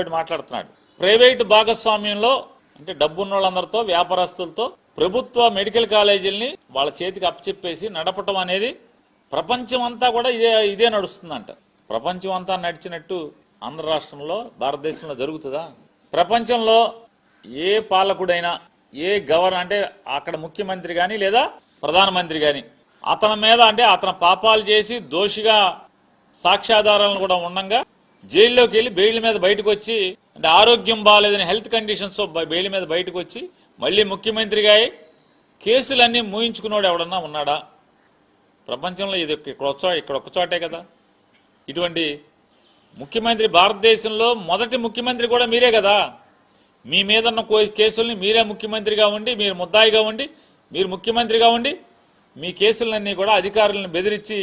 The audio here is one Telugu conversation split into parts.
ఇంకోటి మాట్లాడుతున్నాడు. ప్రైవేటు భాగస్వామ్యంలో అంటే డబ్బున్న వాళ్ళందరితో వ్యాపారస్తులతో ప్రభుత్వ మెడికల్ కాలేజీలని వాళ్ళ చేతికి అప్పచెప్పేసి నడపటం అనేది ప్రపంచం అంతా కూడా ఇదే నడుస్తుందంట. ప్రపంచం అంతా నడిచినట్టు ఆంధ్ర రాష్ట్రంలో భారతదేశంలో జరుగుతుందా? ప్రపంచంలో ఏ పాలకుడైనా ఏ అంటే అక్కడ ముఖ్యమంత్రి కానీ లేదా ప్రధానమంత్రి కానీ అతని మీద అంటే అతను పాపాలు చేసి దోషిగా సాక్ష్యాధారాలను కూడా ఉండగా జైల్లోకి వెళ్ళి బెయిల్ మీద బయటకు వచ్చి అంటే ఆరోగ్యం బాగాలేదని హెల్త్ కండిషన్స్ బెయిల్ మీద బయటకు వచ్చి మళ్ళీ ముఖ్యమంత్రిగా కేసులన్నీ మూయించుకున్నాడు ఎవడన్నా ఉన్నాడా? ప్రపంచంలో ఇది ఇక్కడ ఒక్క చోటే కదా. ఇటువంటి ముఖ్యమంత్రి భారతదేశంలో మొదటి ముఖ్యమంత్రి కూడా మీరే కదా. మీ మీద ఉన్న కేసుల్ని మీరే ముఖ్యమంత్రిగా ఉండి మీరు ముద్దాయిగా ఉండి మీరు ముఖ్యమంత్రిగా ఉండి మీ కేసులన్నీ కూడా అధికారులను బెదిరించి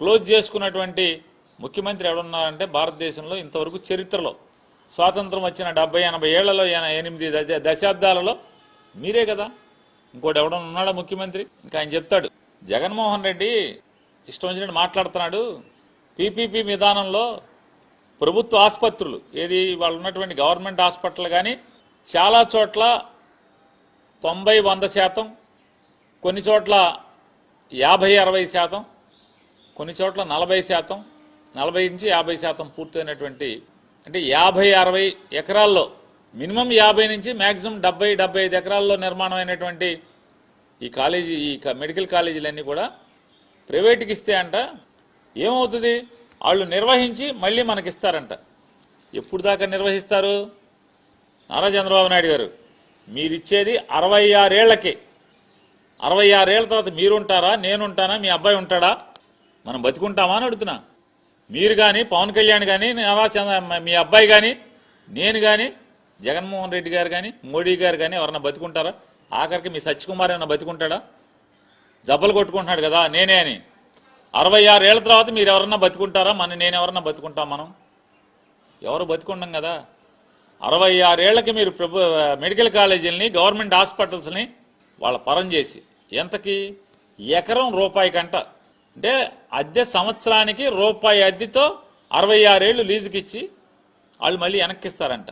క్లోజ్ చేసుకున్నటువంటి ముఖ్యమంత్రి ఎవడున్నారంటే భారతదేశంలో ఇంతవరకు చరిత్రలో స్వాతంత్రం వచ్చిన 70-80 ఏళ్లలో 8 దశాబ్దాలలో మీరే కదా. ఇంకోటి ఎవడన్నా ఉన్నాడా ముఖ్యమంత్రి? ఇంకా ఆయన చెప్తాడు, జగన్మోహన్ రెడ్డి ఇష్టం వచ్చినట్టు మాట్లాడుతున్నాడు. పీపీపీ విధానంలో ప్రభుత్వ ఆసుపత్రులు ఏది వాళ్ళు ఉన్నటువంటి గవర్నమెంట్ హాస్పిటల్ కానీ చాలా చోట్ల 90-100%, కొన్ని చోట్ల 50-60%, కొన్ని చోట్ల 40%, 40 నుంచి 50% పూర్తయినటువంటి అంటే 50-60 ఎకరాల్లో మినిమం 50 నుంచి మ్యాక్సిమం 70-75 ఎకరాల్లో నిర్మాణం అయినటువంటి ఈ కాలేజీ ఈ మెడికల్ కాలేజీలన్నీ కూడా ప్రైవేట్కి ఇస్తే అంట ఏమవుతుంది? వాళ్ళు నిర్వహించి మళ్ళీ మనకిస్తారంట. ఎప్పుడు దాకా నిర్వహిస్తారు? నారా చంద్రబాబు నాయుడు గారు మీరిచ్చేది 66 ఏళ్లకే. 66 ఏళ్ల తర్వాత మీరుంటారా, నేనుంటానా, మీ అబ్బాయి ఉంటాడా, మనం బతికుంటామా అని అడుగుతున్నా. మీరు కానీ పవన్ కళ్యాణ్ కానీ మీ అబ్బాయి కానీ నేను కానీ జగన్మోహన్ రెడ్డి గారు కానీ మోడీ గారు కానీ ఎవరన్నా బతికుంటారా? ఆఖరికి మీ సత్యకుమార్ ఏమన్నా బతికుంటాడా? జబ్బలు కొట్టుకుంటున్నాడు కదా నేనే అని. 66 ఏళ్ల తర్వాత మీరు ఎవరన్నా బతుకుంటారా? నేను ఎవరన్నా బతుకుంటాం? మనం ఎవరు బతుకుంటాం కదా. 66 ఏళ్లకి మీరు మెడికల్ కాలేజీలని గవర్నమెంట్ హాస్పిటల్స్ని వాళ్ళ పరం చేసి ఎంతకి ఎకరం రూపాయి కంట అంటే అద్దె సంవత్సరానికి రూపాయి అద్దెతో 66 ఏళ్ళు లీజుకి ఇచ్చి వాళ్ళు మళ్ళీ వెనక్కిస్తారంట.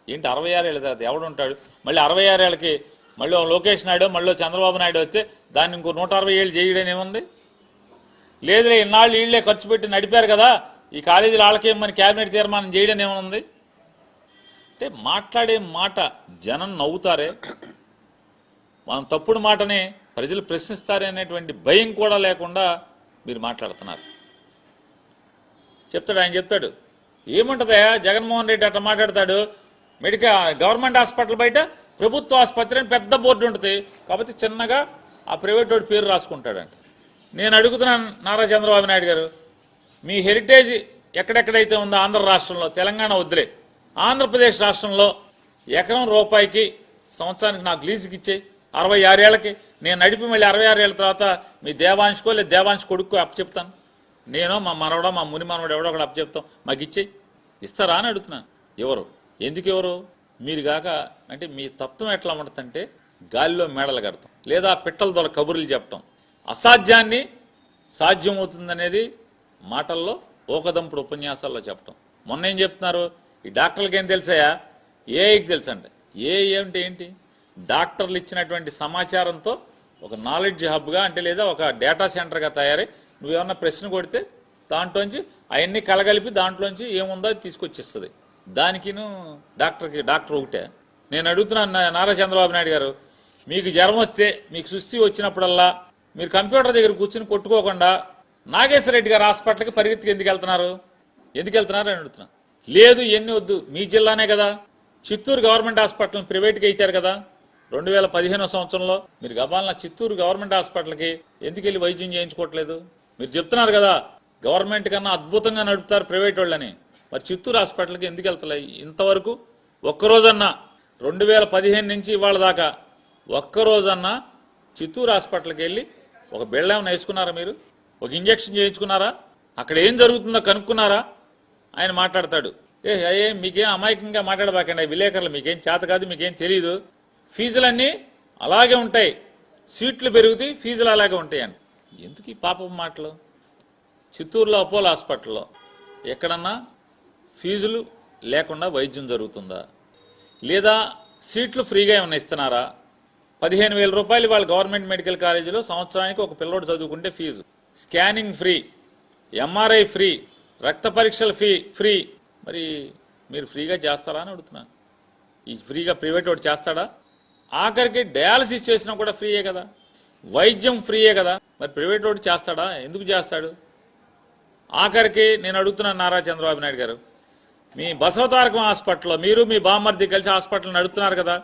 ఏంటి 66 ఏళ్ళ తర్వాత ఎవడుంటాడు? మళ్ళీ 66 ఏళ్ళకి మళ్ళీ లోకేష్ నాయుడు మళ్ళీ చంద్రబాబు నాయుడు వస్తే దాన్ని ఇంకో 160 ఏళ్ళు చేయడం ఏముంది? లేదులే ఇన్నాళ్ళు వీళ్లే ఖర్చు పెట్టి నడిపారు కదా ఈ కాలేజీలు వాళ్ళకేమని క్యాబినెట్ తీర్మానం చేయడం ఏమనుంది? అంటే మాట్లాడే మాట జనం నవ్వుతారే, మనం తప్పుడు మాటని ప్రజలు ప్రశ్నిస్తారే అనేటువంటి భయం కూడా లేకుండా మీరు మాట్లాడుతున్నారు. ఆయన చెప్తాడు ఏముంటుందా జగన్మోహన్ రెడ్డి అట్లా మాట్లాడతాడు. గవర్నమెంట్ హాస్పిటల్ బయట ప్రభుత్వ ఆసుపత్రి అని పెద్ద బోర్డు ఉంటుంది కాబట్టి చిన్నగా ఆ ప్రైవేట్ వాడి పేరు రాసుకుంటాడంట. నేను అడుగుతున్నాను నారా చంద్రబాబు నాయుడు గారు, మీ హెరిటేజ్ ఎక్కడెక్కడైతే ఉందో ఆంధ్ర రాష్ట్రంలో, తెలంగాణ వద్దులే, ఆంధ్రప్రదేశ్ రాష్ట్రంలో ఎకరం రూపాయికి సంవత్సరానికి నాకు లీజుకి ఇచ్చేయి. 66 ఏళ్ళకి నేను నడిపి మళ్ళీ 66 ఏళ్ళ తర్వాత మీ దేవాంశకో లేదా దేవాంశ కొడుకు అప్పచెప్తాను. నేను మా మనవడో మా ముని మనవడు ఎవడో ఒకటి అప్పచెప్తాం, మాకు ఇచ్చేయి. ఇస్తారా అని అడుగుతున్నాను. ఎవరు? ఎందుకు ఎవరు? మీరు కాక అంటే మీ తత్వం ఎట్లా ఉంటుందంటే గాలిలో మేడలు కడతాం లేదా పిట్టల ద్వారా కబుర్లు చెప్పటం, అసాధ్యాన్ని సాధ్యమవుతుందనేది మాటల్లో ఓకదంపుడు ఉపన్యాసాల్లో చెప్పటం. మొన్న ఏం చెప్తున్నారు? ఈ డాక్టర్లకి ఏం తెలుసాయా? ఏఐకి తెలుసు అంట. ఏఐ అంటే ఏంటి? డాక్టర్లు ఇచ్చినటువంటి సమాచారంతో ఒక నాలెడ్జ్ హబ్గా అంటే లేదా ఒక డేటా సెంటర్గా తయారై నువ్వేమన్నా ప్రశ్న కొడితే దాంట్లోంచి అవన్నీ కలగలిపి దాంట్లోంచి ఏముందో అది తీసుకొచ్చిస్తుంది. దానికిను డాక్టర్ ఒకటే. నేను అడుగుతున్నాను నారా చంద్రబాబు నాయుడు గారు, మీకు జ్వరం వస్తే మీకు సుస్థి వచ్చినప్పుడల్లా మీరు కంప్యూటర్ దగ్గర కూర్చుని కొట్టుకోకుండా నాగేశ్వర రెడ్డి గారు హాస్పిటల్కి పరిగెత్తుకు ఎందుకు వెళ్తున్నారు అని అడుగుతున్నా. లేదు ఇవన్నీ వద్దు, మీ జిల్లానే కదా, చిత్తూరు గవర్నమెంట్ హాస్పిటల్ ప్రైవేట్గా ఇచ్చారు కదా 2015 సంవత్సరంలో. మీరు గబాలన చిత్తూరు గవర్నమెంట్ హాస్పిటల్కి ఎందుకు వెళ్ళి వైద్యం చేయించుకోవట్లేదు? మీరు చెప్తున్నారు కదా గవర్నమెంట్ కన్నా అద్భుతంగా నడుపుతారు ప్రైవేట్ వాళ్ళని, మరి చిత్తూరు హాస్పిటల్కి ఎందుకు వెళ్తలే? ఇంతవరకు ఒక్కరోజన్నా 2015 నుంచి ఇవాళ దాకా ఒక్కరోజన్నా చిత్తూరు హాస్పిటల్కి వెళ్ళి ఒక బెళ్ళ ఏమైనా వేసుకున్నారా? మీరు ఒక ఇంజక్షన్ చేయించుకున్నారా? అక్కడ ఏం జరుగుతుందో కనుక్కున్నారా? ఆయన మాట్లాడతాడు, మీకేం అమాయకంగా మాట్లాడబాకండి, విలేకరులు మీకేం చేత కాదు, మీకేం తెలియదు, ఫీజులన్నీ అలాగే ఉంటాయి, సీట్లు పెరుగుతాయి, ఫీజులు అలాగే ఉంటాయండి. ఎందుకు ఈ పాపం మాటలు? చిత్తూరులో అపోలో హాస్పిటల్లో ఎక్కడన్నా ఫీజులు లేకుండా వైద్యం జరుగుతుందా? లేదా సీట్లు ఫ్రీగా ఏమైనా ఇస్తున్నారా? 15,000 రూపాయలు వాళ్ళ గవర్నమెంట్ మెడికల్ కాలేజీలో సంవత్సరానికి ఒక పిల్లోడు చదువుకుంటే fees, scanning free, MRI free, రక్త పరీక్షలు ఫ్రీ. మరి మీరు ఫ్రీగా చేస్తారా అని అడుగుతున్నాను. ఈ ఫ్రీగా ప్రైవేట్ వాడు చేస్తాడా? ఆఖరికి డయాలసిస్ చేసినా కూడా ఫ్రీయే కదా, వైద్యం ఫ్రీయే కదా. మరి ప్రైవేట్ వాడు చేస్తాడా? ఎందుకు చేస్తాడు? ఆఖరికి నేను అడుగుతున్నాను నారా చంద్రబాబు నాయుడు గారు, మీ బసవతారకం హాస్పిటల్లో మీరు మీ బామ్మర్ది కలిసి హాస్పిటల్ నడుపుతున్నారు కదా,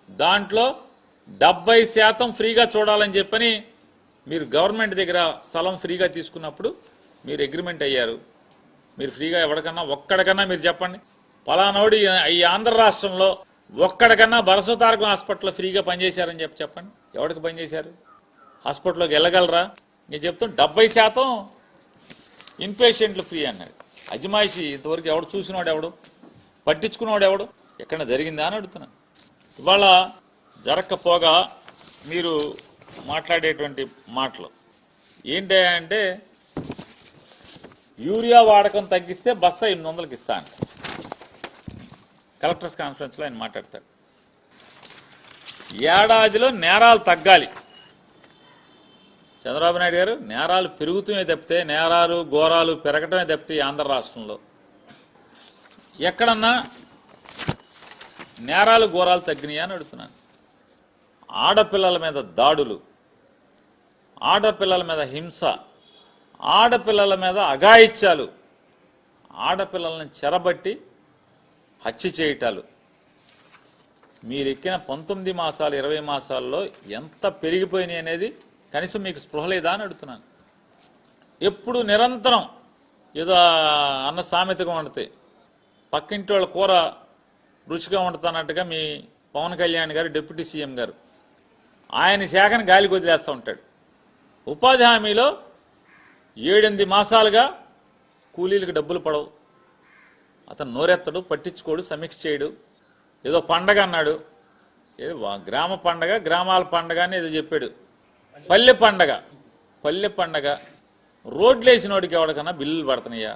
దాంట్లో 70% ఫ్రీగా చూడాలని చెప్పని మీరు గవర్నమెంట్ దగ్గర స్థలం ఫ్రీగా తీసుకున్నప్పుడు మీరు అగ్రిమెంట్ అయ్యారు. మీరు ఫ్రీగా ఎవరికన్నా ఒక్కడికన్నా మీరు చెప్పండి, పలానాడు ఈ ఆంధ్ర రాష్ట్రంలో ఒక్కడికన్నా బసవతారకం హాస్పిటల్లో ఫ్రీగా పనిచేశారని చెప్పండి. ఎవరికి పనిచేశారు? హాస్పిటల్లోకి వెళ్ళగలరా? నేను చెప్తాను 70% ఇన్పేషెంట్లు ఫ్రీ అన్నాడు. అజమాయిషి ఇంతవరకు ఎవడు చూసినవాడు, ఎవడు పట్టించుకున్నవాడు, ఎవడు ఎక్కడ జరిగిందా అని అడుగుతున్నాను. ఇవాళ జరగకపోగా మీరు మాట్లాడేటువంటి మాటలు ఏంటంటే యూరియా వాడకం తగ్గిస్తే బస్తా 800కి ఇస్తా అంట. కలెక్టర్స్ కాన్ఫరెన్స్లో ఆయన మాట్లాడతాడు. ఏడాదిలో నేరాలు తగ్గాలి. చంద్రబాబు నాయుడు గారు, నేరాలు పెరుగుతూనే తప్పితే, నేరాలు ఘోరాలు పెరగటమే తప్పితే ఆంధ్ర రాష్ట్రంలో ఎక్కడన్నా నేరాలు ఘోరాలు తగ్గినాయా అని అడుగుతున్నాను. ఆడపిల్లల మీద దాడులు, ఆడపిల్లల మీద హింస, ఆడపిల్లల మీద అఘాయిత్యాలు, ఆడపిల్లల్ని చెరబట్టి హత్య చేయటాలు మీరెక్కిన 19 మాసాలు 20 మాసాల్లో ఎంత పెరిగిపోయినాయి అనేది కనీసం మీకు స్పృహ లేదా అని అడుగుతున్నాను. ఎప్పుడు నిరంతరం ఏదో అన్న సామెతగా వండితే పక్కింటి వాళ్ళ కూర రుచిగా వండుతానట్టుగా మీ పవన్ కళ్యాణ్ గారు, డిప్యూటీ సీఎం గారు, ఆయన శాఖను గాలికి వదిలేస్తూ ఉంటాడు. ఉపాధి హామీలో 7-8 మాసాలుగా కూలీలకు డబ్బులు పడవు. అతను నోరెత్తడు, పట్టించుకోడు, సమీక్ష చేయడు. ఏదో పండగ అన్నాడు, ఏదో గ్రామ పండగ, గ్రామాల పండగ అని ఏదో చెప్పాడు. పల్లె పండగ రోడ్లు వేసినోడికి ఎవడికన్నా బిల్లులు పడుతున్నాయా?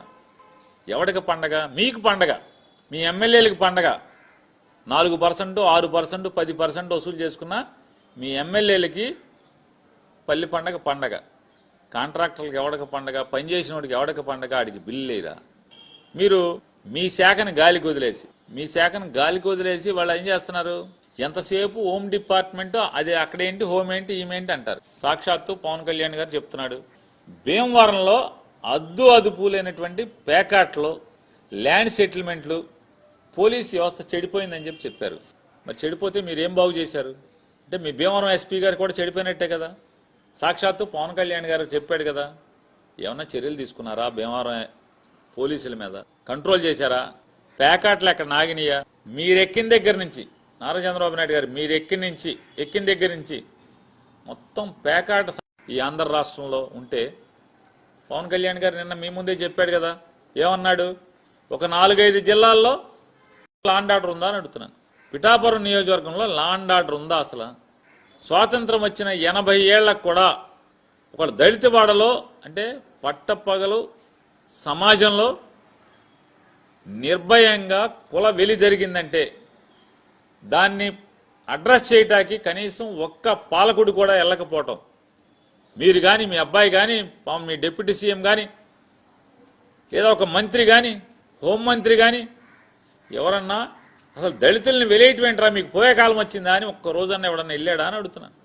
ఎవడికి పండగ? మీకు పండగ, మీ ఎమ్మెల్యేలకు పండగ. 4%, 6%, 10% వసూలు చేసుకున్న మీ ఎమ్మెల్యేలకి పల్లె పండగ. కాంట్రాక్టర్లకు ఎవడికి పండగ? పనిచేసిన వాడికి ఎవడికి పండగ? ఆడికి బిల్లు లేరా? మీరు మీ శాఖను గాలికి వదిలేసి వాళ్ళు ఏం చేస్తున్నారు? ఎంతసేపు హోమ్ డిపార్ట్మెంట్ అది అక్కడేంటి, హోమ్ ఏంటి, ఈమెంటి అంటారు. సాక్షాత్తు పవన్ కళ్యాణ్ గారు చెప్తున్నాడు, భీమవరంలో అదుపు లేనటువంటి పేకాట్లు, ల్యాండ్ సెటిల్మెంట్లు, పోలీస్ వ్యవస్థ చెడిపోయిందని చెప్పారు. మరి చెడిపోతే మీరేం బాగు చేశారు? అంటే మీ భీమవరం ఎస్పీ గారు కూడా చెడిపోయినట్టే కదా. సాక్షాత్తు పవన్ కళ్యాణ్ గారు చెప్పాడు కదా. ఏమన్నా చర్యలు తీసుకున్నారా? భీమవరం పోలీసుల మీద కంట్రోల్ చేశారా? పేకాట్లు ఎక్కడ నాగినయా? మీరెక్కిన దగ్గర నుంచి నారా చంద్రబాబు నాయుడు గారు, మీరు ఎక్కిన దగ్గర నుంచి మొత్తం పేకాట ఈ ఆంధ్ర రాష్ట్రంలో ఉంటే పవన్ కళ్యాణ్ గారు నిన్న మీ ముందే చెప్పాడు కదా. ఏమన్నాడు? ఒక 4-5 జిల్లాల్లో లాండ్ ఆర్డర్ ఉందా అని అడుగుతున్నాను. పిఠాపురం నియోజకవర్గంలో లాండ్ ఆర్డర్ ఉందా అసలు? స్వాతంత్రం వచ్చిన 80 ఏళ్లకు కూడా ఒక దళితవాడలో అంటే పట్టపగలు సమాజంలో నిర్భయంగా కుల వెలి జరిగిందంటే దాన్ని అడ్రస్ చేయటానికి కనీసం ఒక్క పాలకుడు కూడా వెళ్ళకపోవటం, మీరు కానీ, మీ అబ్బాయి కానీ, మీ డిప్యూటీ సీఎం కానీ, లేదా ఒక మంత్రి కానీ, హోంమంత్రి కానీ ఎవరన్నా అసలు దళితుల్ని వెలేయటం ఏంట్రా, మీకు పోయే కాలం వచ్చిందా అని ఒక్క రోజన్నా ఎవడన్నా వెళ్ళాడా అని అడుగుతున్నాను.